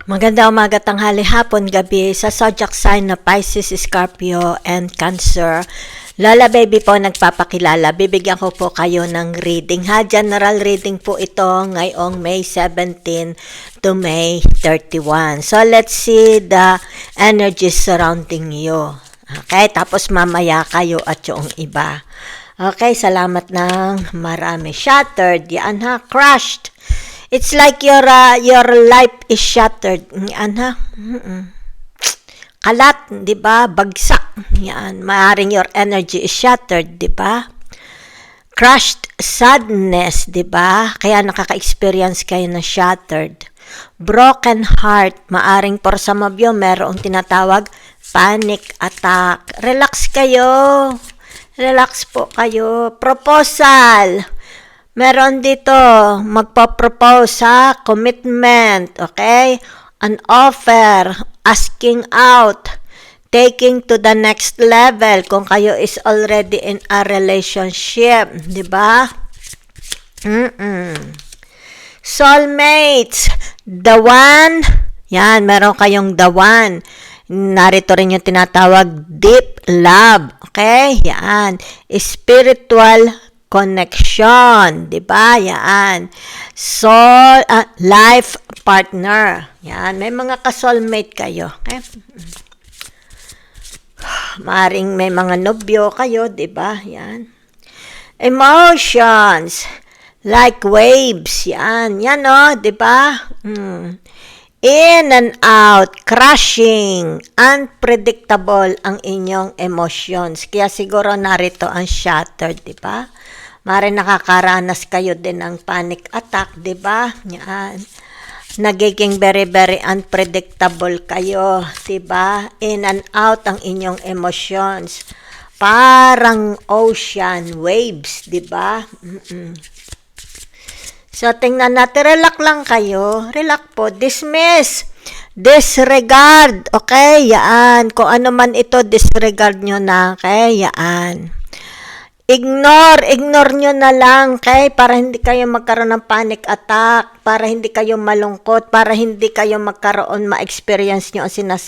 Maganda umaga, tanghali, hapon, gabi sa zodiac sign na Pisces, Scorpio, and Cancer. Lola Baby po nagpapakilala. Bibigyan ko po kayo ng reading. General reading po ito ngayong May 17 to May 31. So, let's see the energies surrounding you. Okay, tapos mamaya kayo at yung iba. Okay, salamat ng marami. Shattered, yan ha, crushed. It's like your life is shattered. Yan ha. Kalat, 'di ba? Bagsak. Yan, maaring your energy is shattered, 'di ba? Crushed sadness, 'di ba? Kaya nakaka-experience kayo na shattered. Broken heart, maaring for some of you merong tinatawag panic attack. Relax kayo. Relax po kayo. Proposal. Meron dito, magpo-propose ha, commitment, okay? An offer, asking out, taking to the next level kung kayo is already in a relationship, di ba? Soulmates, the one, yan, meron kayong the one. Narito rin yung tinatawag deep love, okay? Yan, spiritual connection, di ba? Yan. Soul, life partner. Yan. May mga ka-soulmate kayo. Okay? Maaring may mga nobyo kayo, di ba? Yan. Emotions, like waves. Yan. Yan, o, di ba? In and out, crashing, unpredictable ang inyong emotions. Kaya siguro narito ang shattered, di ba? Mari nakakaranas kayo din ng panic attack, di ba? Yan. Nagiging very, very unpredictable kayo, di ba? In and out ang inyong emotions. Parang ocean waves, di ba? So, tingnan natin. Relax lang kayo. Relax po. Dismiss. Disregard. Okay? Yan. Kung ano man ito, disregard nyo na. Okay? Yan. Ignore nyo na lang, okay? Para hindi kayo magkaroon ng panic attack, para hindi kayo malungkot, para hindi kayo magkaroon, ma-experience nyo ang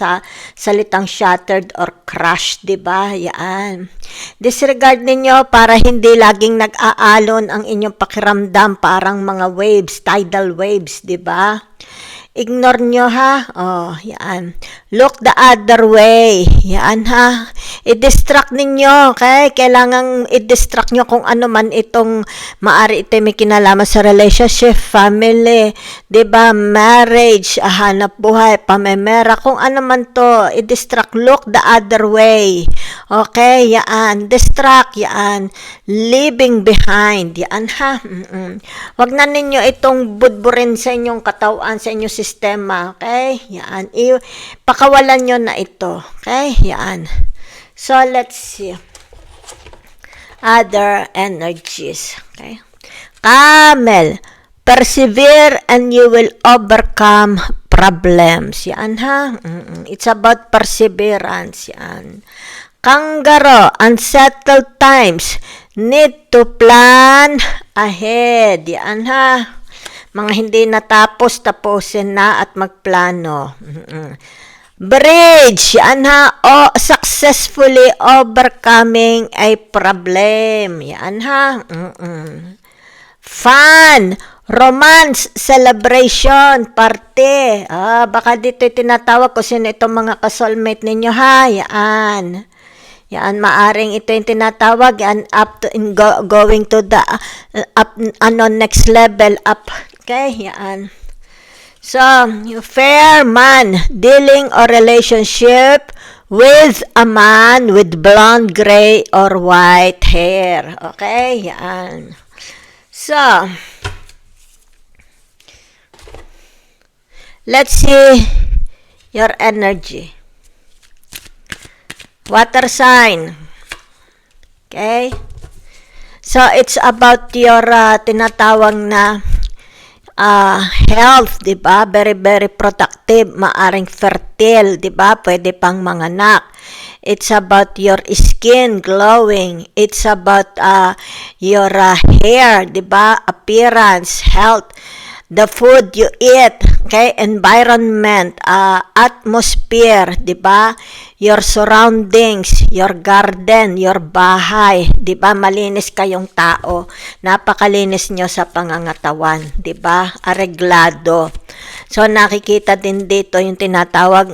salitang shattered or crushed, di ba? Yan. Disregard ninyo para hindi laging nag-aalon ang inyong pakiramdam, parang mga waves, tidal waves, di ba? Ignore nyo ha. Oh, yan. Look the other way. Yan ha. I-distract ninyo, okay? Kailangang i-distract nyo kung ano man itong maari ito may kinalaman sa relationship, family, 'di ba? Marriage, hanap buhay, pamemera, kung ano man to, i-distract. Look the other way. Okay? Yan. Distract. Yan. Leaving behind. Yan ha. Wag na ninyo itong budburin sa inyong katawan, sa inyong sistema, okay? Yan. Pakawalan nyo na ito, okay? Yan. So, let's see. Other energies, okay? Camel. Persevere and you will overcome problems. Yan, ha? It's about perseverance. Yan. Kangaroo. Unsettled times. Need to plan ahead. Yan, ha? Mga hindi natapos, tapusin na at magplano. Bridge, yan ha, successfully overcoming a problem. Yan ha. Fun, romance, celebration, party. Baka dito tinatawag ko sino itong mga ka-soulmate ninyo ha. Yan. Yan, maaring ito yung tinatawag, yan, up to, going to the, next level up. Okay, yan. So, fair man, dealing or relationship with a man with blonde, gray, or white hair. Okay, yan. So, let's see your energy. Water sign. Okay? So, it's about your tinatawag na health, di ba? Very, very productive. Maaring fertile, di ba? Pwede pang manganak. It's about your skin glowing. It's about your hair, di ba? Appearance, health. the food you eat, okay, environment, atmosphere, di ba? Your surroundings, your garden, your bahay, di ba? Malinis kayong tao. Napakalinis nyo sa pangangatawan, di ba? Areglado. So, nakikita din dito yung tinatawag,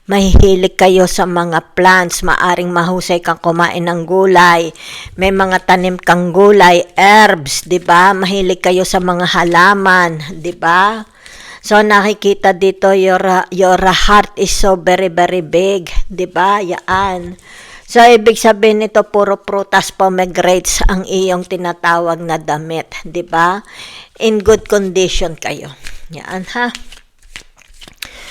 mahihilig kayo sa mga plants, maaring mahusay kang kumain ng gulay, may mga tanim kang gulay, herbs, di ba? Mahilig kayo sa mga halaman, di ba? So, nakikita dito, your heart is so very, very big. Diba? Yan. So, ibig sabihin nito, puro prutas, pomegranates ang iyong tinatawag na damit. Diba? In good condition kayo. Yan, ha?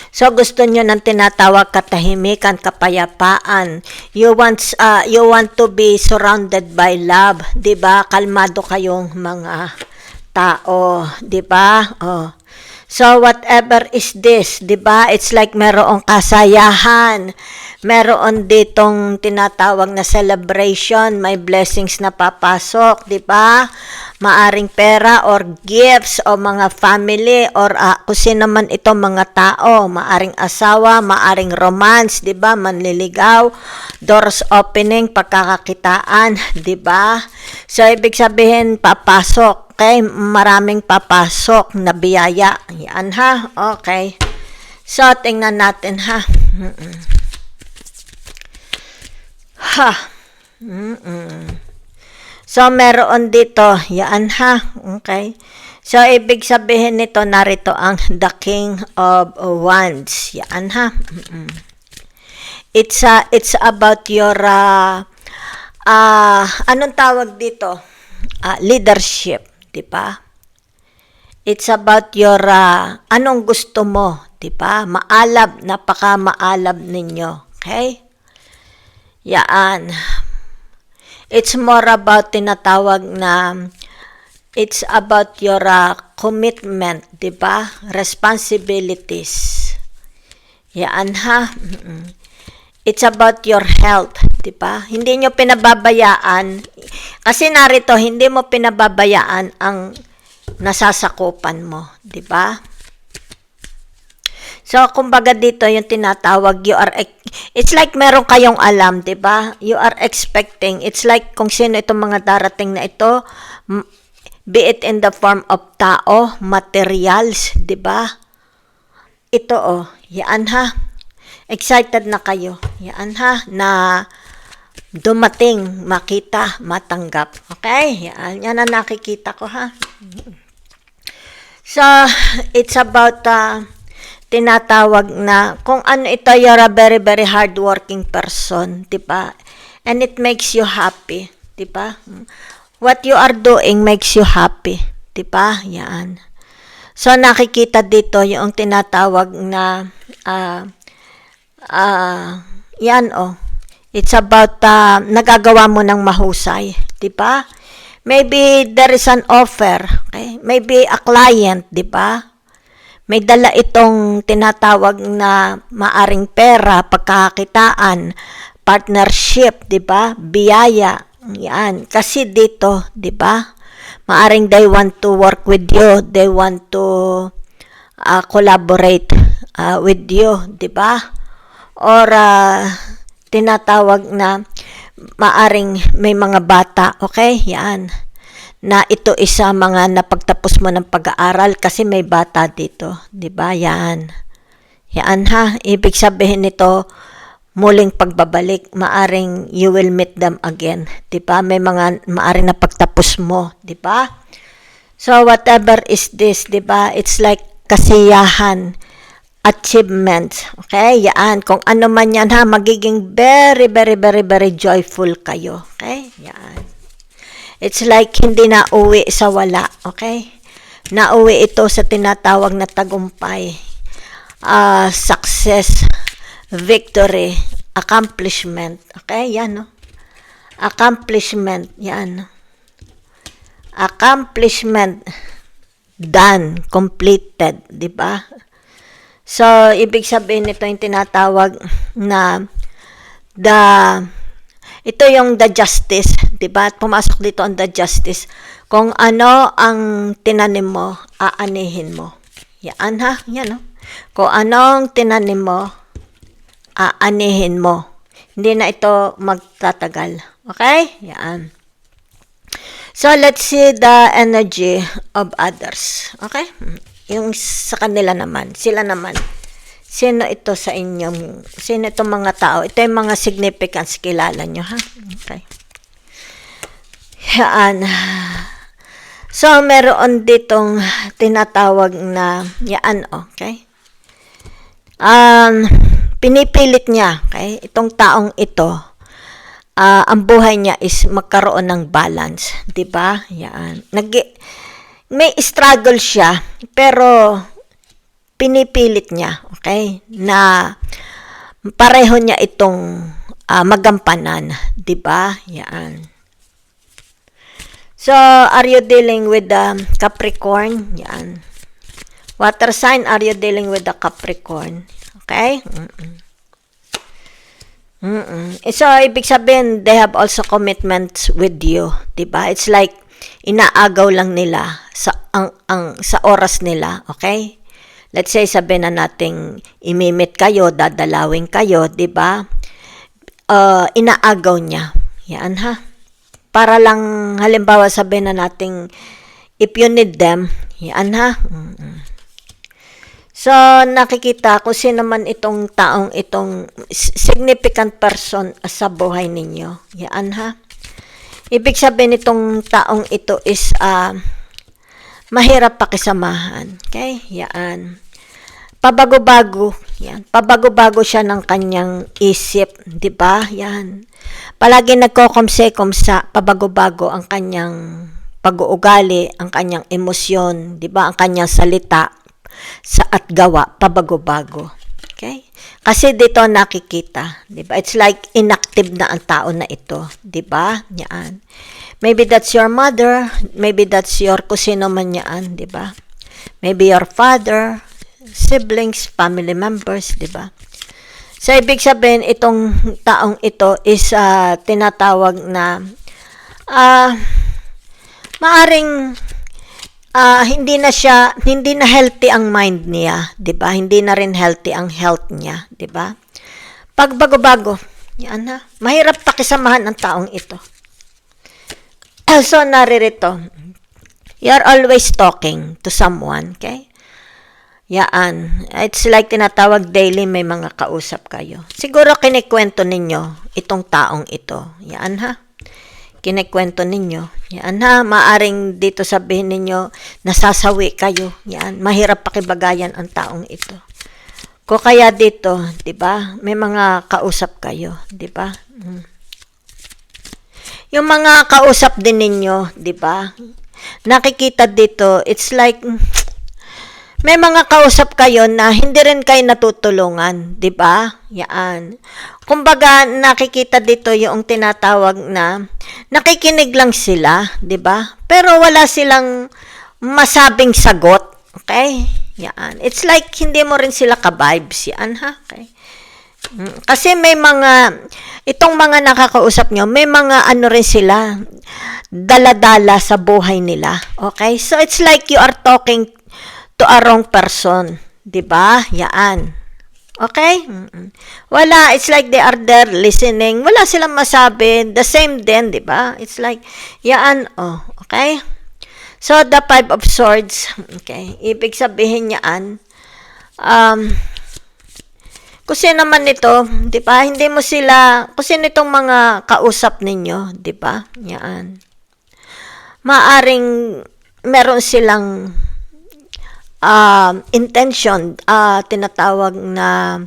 So, gusto nyo ng tinatawag katahimikan, kapayapaan. You want to be surrounded by love. Diba? Kalmado kayong mga tao. Diba? Oh. So, whatever is this, di ba? It's like merong kasayahan. Meron ditong tinatawag na celebration. May blessings na papasok, di ba? Maaring pera or gifts o mga family or kung sino man ito mga tao. Maaring asawa, maaring romance, di ba? Manliligaw, doors opening, pagkakakitaan, di ba? So, ibig sabihin, papasok. Okay, maraming papasok na biyaya. Yan, ha? Okay. So, tingnan natin, ha? Ha. So, meron dito. Yan, ha? Okay. So, ibig sabihin nito, narito ang the King of Wands. Yan, ha? It's about your, anong tawag dito? Leadership. Diba? It's about your, anong gusto mo, diba? Maalab, napaka-maalab ninyo, okay? Yan. It's more about tinatawag na, it's about your commitment, diba? Responsibilities. Yan, ha? It's about your health, di ba? Hindi nyo pinababayaan. Kasi narito, hindi mo pinababayaan ang nasasakupan mo, di ba? So, kumbaga dito, yung tinatawag, it's like meron kayong alam, di ba? You are expecting. It's like kung sino itong mga darating na ito, be it in the form of tao, materials, di ba? Ito, oh, yan, ha? Excited na kayo. Yan, ha? Na dumating, makita, matanggap. Okay? Yan ang nakikita ko, ha? So, it's about tinatawag na kung ano ito, you're a very, very hardworking person, di ba? And it makes you happy, di ba? What you are doing makes you happy, di ba? Yan. So, nakikita dito yung tinatawag na yan, oh. It's about nagagawa mo ng mahusay, di ba? Maybe there is an offer, okay? Maybe a client, di ba? May dala itong tinatawag na maaring pera, pagkakakitaan, partnership, di ba? Biyaya, yan. Kasi dito, di ba? Maaring they want to work with you, they want to collaborate with you, di ba? Or tinatawag na maaring may mga bata, okay? Yan. Na ito isa mga napagtapos mo ng pag-aaral kasi may bata dito, 'di ba? Yan. Yan, ha. Ibig sabihin nito muling pagbabalik, maaring you will meet them again, 'di ba? May mga maaring napagtapos mo, 'di ba? So whatever is this, 'di ba? It's like kasiyahan, achievements. Okay? Yan. Kung ano man yan, ha, magiging very, very, very, very joyful kayo. Okay? Yan. It's like hindi na uwi sa wala. Okay? Nauwi ito sa tinatawag na tagumpay. Success, victory, accomplishment. Okay? Yan, no? Accomplishment. Yan. Accomplishment. Done. Completed. Diba? So, ibig sabihin nito yung tinatawag na ito yung the justice, 'di ba? Pumasok dito ang the justice. Kung ano ang tinanim mo, aanihin mo. Yan ha, yan o. Kung anong tinanim mo, aanihin mo. Hindi na ito magtatagal. Okay? Yan. So, let's see the energy of others. Okay? Yung sa kanila naman, sila naman. Sino ito sa inyong, sino itong mga tao? Ito yung mga significance, kilala nyo, ha? Okay. Yan. So, meron ditong tinatawag na, yan, okay? Pinipilit niya, okay? Itong taong ito, ang buhay niya is magkaroon ng balance, 'di ba? Yan. May struggle siya, pero pinipilit niya, okay? Na pareho niya itong magampanan, 'di ba? Yan. So, are you dealing with the Capricorn? Yan. Water sign, are you dealing with the Capricorn? Okay? So, ibig sabihin, they have also commitments with you. Diba? It's like, inaagaw lang nila sa oras nila. Okay? Let's say, sabihin na nating imimit kayo, dadalawin kayo, diba? Inaagaw niya. Yan ha. Para lang, halimbawa, sabihin na nating, if you need them, yan ha. So, nakikita ko sino man itong taong itong significant person sa buhay ninyo. Yan ha. Ibig sabihin itong taong ito is mahirap pakisamahan. Okay? Yan. Pabago-bago. Yan. Pabago-bago siya ng kanyang isip. Diba? Yan. Palagi nagkokomse-kom sa pabago-bago ang kanyang pag-uugali, ang kanyang emosyon, diba? Ang kanyang salita at gawa, pabago-bago. Okay? Kasi dito nakikita, diba? It's like inactive na ang tao na ito, diba? Yan. Maybe that's your mother, maybe that's your kusino man yan, diba? Maybe your father, siblings, family members, diba? So, ibig sabihin, itong taong ito is tinatawag na maaring hindi na healthy ang mind niya, 'di ba? Hindi na rin healthy ang health niya, 'di ba? Pagbago-bago, yan ha. Mahirap pakisamahan ang taong ito. So, naririto. You're always talking to someone, okay? Yan. It's like tinatawag daily may mga kausap kayo. Siguro kinikwento ninyo itong taong ito. Yan ha. Kinikwento ninyo. Yan ha. Maaring dito sabihin ninyo nasasawi kayo. Yan. Mahirap pakibagayan ang taong ito. Kung kaya dito, 'di ba? May mga kausap kayo, 'di ba? Yung mga kausap din ninyo, 'di ba? Nakikita dito, it's like may mga kausap kayo na hindi rin kayo natutulungan, 'di ba? Yan. Kumbaga nakikita dito yung tinatawag na nakikinig lang sila, 'di ba? Pero wala silang masabing sagot, okay? Yan. It's like hindi mo rin sila ka-vibes yan, ha? Okay. Kasi may mga itong mga nakakausap nyo, may mga ano rin sila dala-dala sa buhay nila. Okay? So it's like you are talking to a wrong person, 'di ba? Yaan. Okay? Wala, it's like they are there listening. Wala silang masabi, the same din, 'di ba? It's like yaan, oh, okay? So the 5 of swords, okay? Ibig sabihin niyaan kung sino naman ito, 'di ba? Hindi mo sila, kung sino itong mga kausap ninyo, 'di ba? Yaan. Maaring meron silang intention, tinatawag na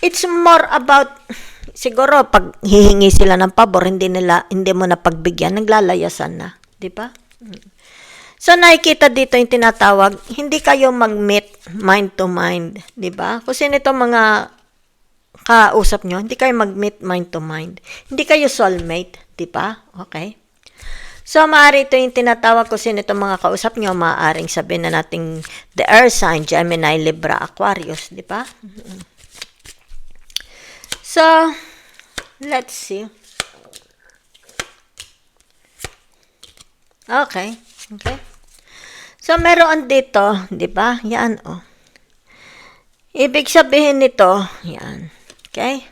it's more about siguro pag hihingi sila ng pabor, hindi mo na pagbigyan, naglalayasan na, 'di ba? So nakikita dito yung tinatawag, hindi kayo mag-meet mind to mind, 'di ba? Kung sino itong mga kausap nyo, hindi kayo mag-meet mind to mind. Hindi kayo soulmate, 'di ba? Okay? So, maaari ito yung tinatawag ko sino itong mga kausap nyo, maaaring sabihin na nating the air sign, Gemini, Libra, Aquarius, di ba? So, let's see. Okay. Okay. So, meron dito, di ba? Yan, oh. Ibig sabihin nito, yan. Okay?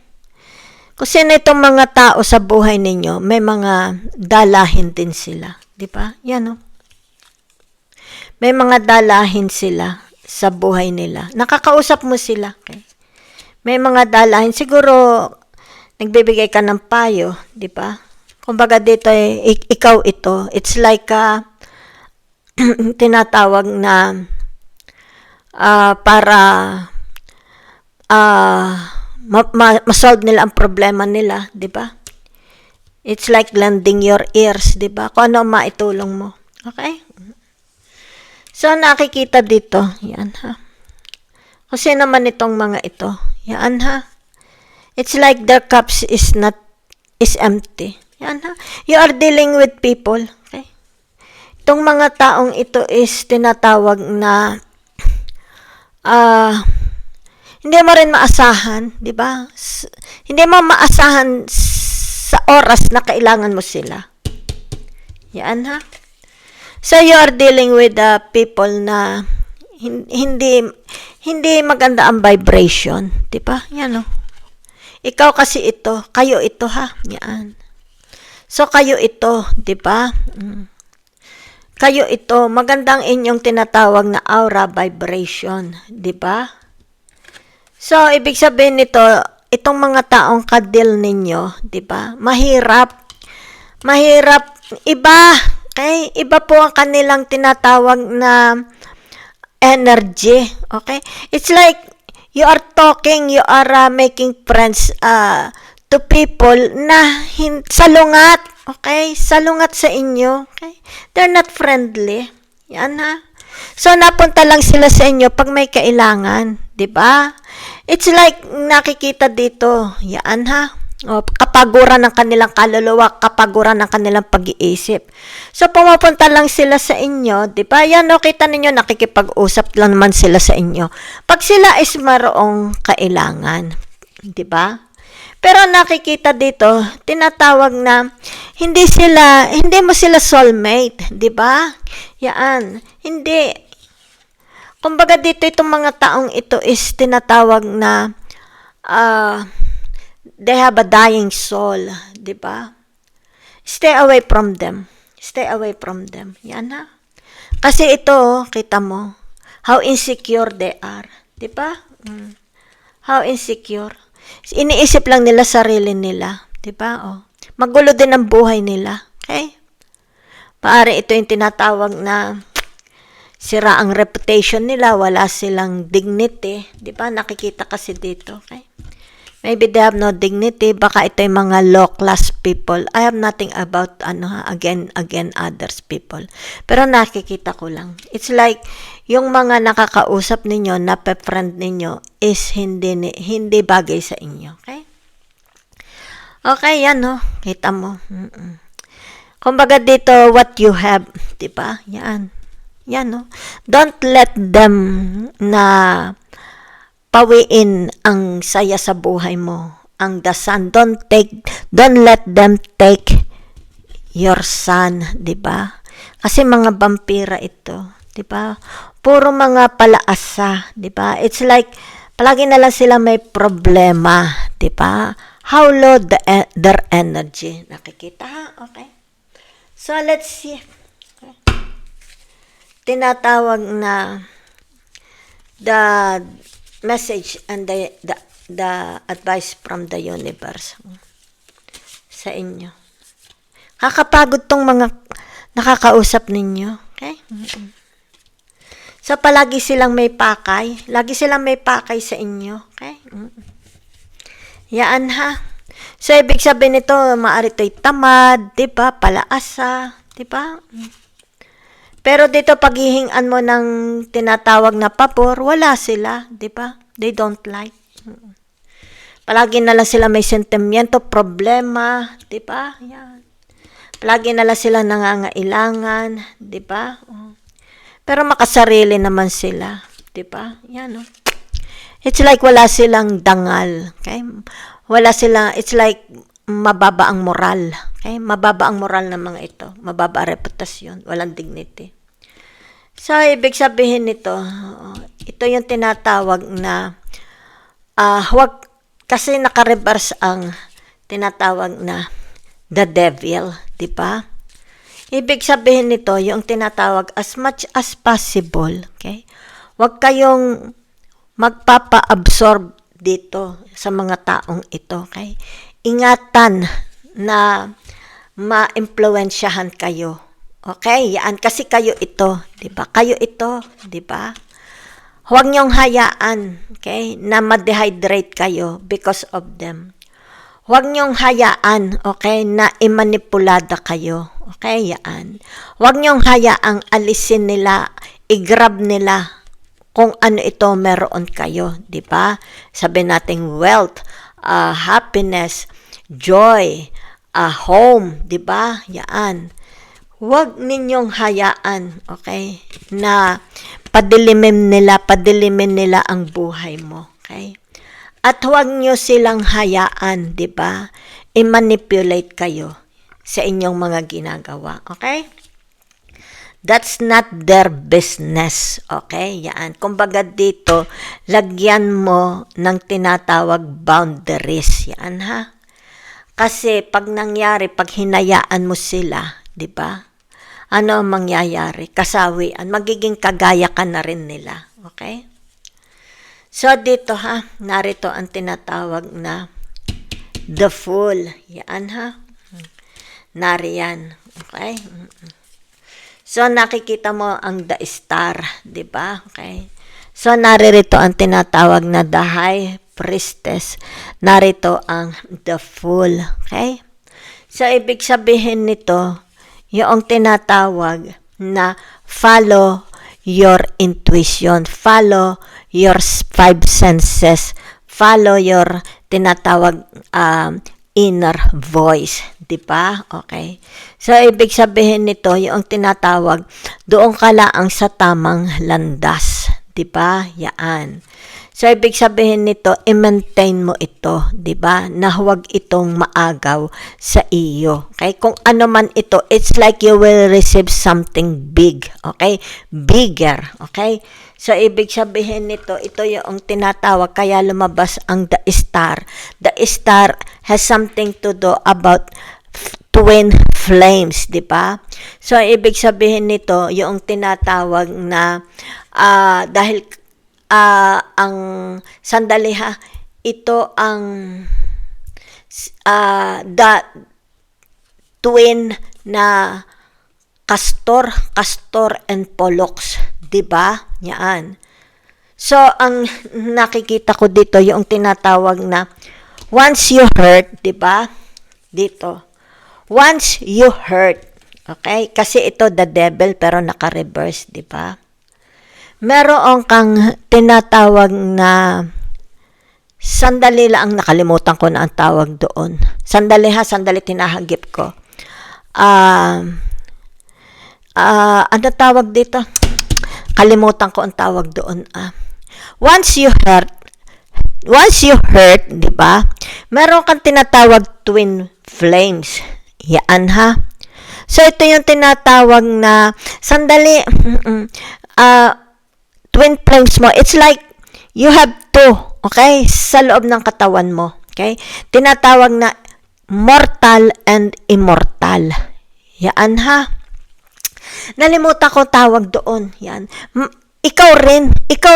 Kung sino itong mga tao sa buhay ninyo, may mga dalahin din sila. Di ba? Yan, oh. May mga dalahin sila sa buhay nila. Nakakausap mo sila. Okay? May mga dalahin. Siguro, nagbibigay ka ng payo, di ba? Kumbaga dito, ikaw ito. It's like tinatawag na para ma-solve nila ang problema nila, di ba? It's like lending your ears, di ba? Kung ano ang maitulong mo. Okay? So, nakikita dito, yan ha. Kasi naman itong mga ito, yan ha. It's like their cups is empty. Yan ha. You are dealing with people, okay? Itong mga taong ito is tinatawag na hindi mo rin maasahan, di ba? Hindi mo maasahan sa oras na kailangan mo sila. Yan ha. So you are dealing with people na hindi maganda ang vibration, di ba? Yan oh. Ikaw kasi ito, kayo ito ha. Yan. So kayo ito, di ba? Kayo ito, magandang inyong tinatawag na aura vibration, di ba? So, ibig sabihin nito, itong mga taong kadil ninyo, di ba? Mahirap, iba, okay? Iba po ang kanilang tinatawag na energy, okay? It's like, you are talking, you are making friends to people na salungat, okay? Salungat sa inyo, okay? They're not friendly. Yan ha. So, napunta lang sila sa inyo pag may kailangan, di ba? It's like, nakikita dito, yan ha. O, kapaguran ng kanilang kaluluwa, kapaguran ng kanilang pag-iisip. So, pumupunta lang sila sa inyo, di ba? Yan o, kita ninyo, nakikipag-usap lang naman sila sa inyo. Pag sila is marong kailangan, di ba? Pero nakikita dito, tinatawag na hindi mo sila soulmate, 'di ba? Yan, hindi. Kumbaga dito itong mga taong ito is tinatawag na they have a dying soul, 'di ba? Stay away from them. Stay away from them. Yan ha. Kasi ito, kita mo, how insecure they are, 'di ba? How insecure. Iniisip lang nila sarili nila, 'di ba? Oh. Magulo din ang buhay nila, okay? Paari ito yung tinatawag na sira ang reputation nila, wala silang dignity, 'di ba? Nakikita kasi dito, okay? Maybe they have no dignity, baka ito yung mga low class people. I have nothing about again others people. Pero nakikita ko lang. It's like yung mga nakakausap ninyo, na-friend ninyo is hindi bagay sa inyo, okay? Okay, yan no. Kita mo. Kumbaga dito what you have, 'di ba? Yan. Yan no. Don't let them na pawiin ang saya sa buhay mo, ang dasan. Don't let them take your son, 'di ba? Kasi mga vampira ito, 'di ba? Puro mga palaasa, 'di ba? It's like palagi na lang sila may problema, 'di ba? How low their energy. Nakikita ha? Okay. So let's see. Okay. Tinatawag na the message and the advice from the universe sa inyo. Kakapagod tong mga nakakausap ninyo. Okay? So, palagi silang may pakay. Lagi silang may pakay sa inyo. Okay? Yan ha. So, ibig sabihin nito, maaari ito'y tamad, diba? Palaasa, diba? Pero dito paghihingan mo ng tinatawag na pabor, wala sila, 'di ba? They don't like. Palagi na lang sila may sentimiento, problema, 'di ba? Yan. Palagi na lang sila nangangailangan, 'di ba? Pero makasarili naman sila, 'di ba? Yan oh. It's like wala silang dangal, okay? Wala silang, it's like mababa ang moral. Okay? Mababa ang moral ng mga ito. Mababa ang reputasyon. Walang dignity. So, ibig sabihin nito, ito yung tinatawag na, huwag, kasi naka-reverse ang tinatawag na the devil, di ba? Ibig sabihin nito, yung tinatawag as much as possible, okay? Huwag kayong magpapa-absorb dito sa mga taong ito, okay? Ingatan na ma-impluwensyahan kayo. Okay? Yan kasi kayo ito, 'di ba? Kayo ito, 'di ba? Huwag niyong hayaan, okay, na ma-dehydrate kayo because of them. Huwag niyong hayaan, okay, na imanipulada kayo. Okay? Yan. Huwag niyong hayaang alisin nila, i-grab nila kung ano ito meron kayo, 'di ba? Sabi nating wealth, happiness, joy, home, 'di ba? Yan. Huwag ninyong hayaan, okay, na padilimin nila ang buhay mo, okay? At huwag niyo silang hayaan, 'di ba? I-manipulate kayo sa inyong mga ginagawa, okay? That's not their business, okay? Yan. Kumbaga dito, lagyan mo ng tinatawag boundaries, yan ha? Kasi pag nangyari, pag hinayaan mo sila, di ba? Ano ang mangyayari? Kasawian. Magiging kagaya ka na rin nila. Okay? So, dito ha, narito ang tinatawag na the fool. Yan ha. Nariyan. Okay? So, nakikita mo ang the star. Di ba? Okay? So, naririto ang tinatawag na the high priestess. Narito ang the fool. Okay? So, ibig sabihin nito, yung tinatawag na follow your intuition, follow your five senses, follow your tinatawag inner voice, di ba? Okay. So, ibig sabihin nito, yung tinatawag, doon ka lang sa tamang landas, di ba? Yaan. So, ibig sabihin nito, i-maintain mo ito, di ba? Na huwag itong maagaw sa iyo. Okay? Kung ano man ito, it's like you will receive something big. Okay? Bigger. Okay? So, ibig sabihin nito, ito yung tinatawag, kaya lumabas ang the star. The star has something to do about twin flames, di ba? So, ibig sabihin nito, yung tinatawag na dahil ang sandali ha, ito ang the twin na Castor and Pollux, 'di ba? Yan. So ang nakikita ko dito yung tinatawag na once you hurt, 'di ba? Dito. Once you hurt, okay? Kasi ito the devil pero naka-reverse, 'di ba? Meron kang tinatawag na sandali lang, nakalimutan ko na ang tawag doon. Sandali tinahagip ko. Ano tawag dito? Kalimutan ko ang tawag doon. Once you hurt, di ba? Meron kang tinatawag twin flames. Yan ha. So ito yung tinatawag na sandali twin flames mo, it's like you have two, okay, sa loob ng katawan mo, okay? Tinatawag na mortal and immortal. Yan ha. Nalimutan ko tawag doon. Yan. Ikaw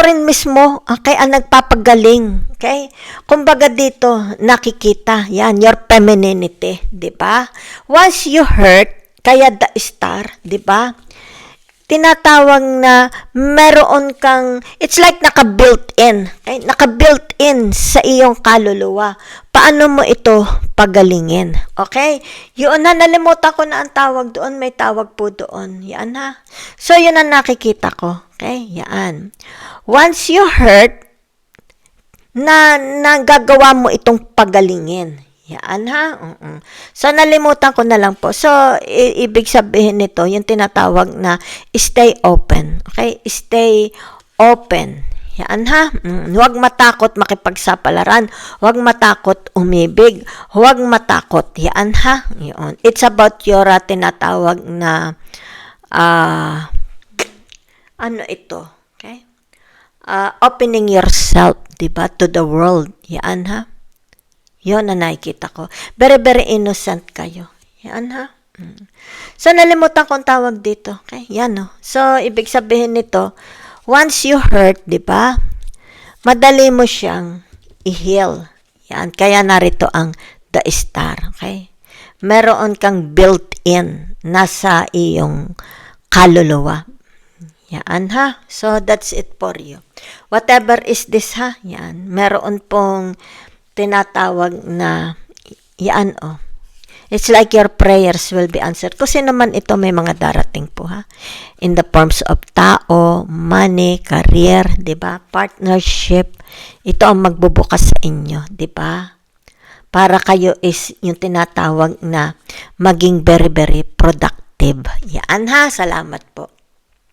rin mismo, okay, ang nagpapagaling, okay? Kumbaga dito, nakikita, yan, your femininity, di ba? Once you hurt, kaya the star, di ba? Tinatawag na meron kang, it's like naka-built in. Okay? Naka-built in sa iyong kaluluwa. Paano mo ito pagalingin? Okay? Yun na, nalimutan ko na ang tawag doon. May tawag po doon. Yan ha. So, yun ang nakikita ko. Okay? Yan. Once you hurt, na nagagawa mo itong pagalingin. Yan ha. So, nalimutan ko na lang po. So, ibig sabihin nito, yung tinatawag na stay open. Okay? Stay open. Yan ha. Huwag matakot makipagsapalaran. Huwag matakot umibig. Huwag matakot. Yan ha. Yun. It's about your tinatawag na ano ito? Okay? Opening yourself, diba, to the world. Yan ha. Yun na nakikita ko. Very, very innocent kayo. Yan ha. So, nalimutan kong tawag dito. Okay? Yan no. So, ibig sabihin nito, once you hurt, di ba? Madali mo siyang i-heal. Yan. Kaya narito ang the star. Okay? Meron kang built-in nasa iyong kaluluwa. Yan ha. So, that's it for you. Whatever is this ha. Yan. Meron pong tinatawag na yan it's like your prayers will be answered. Kasi naman ito may mga darating po ha. In the forms of tao, money, career, 'di ba? Partnership. Ito ang magbubukas sa inyo, 'di ba? Para kayo is yung tinatawag na maging very very productive. Yan ha. Salamat po.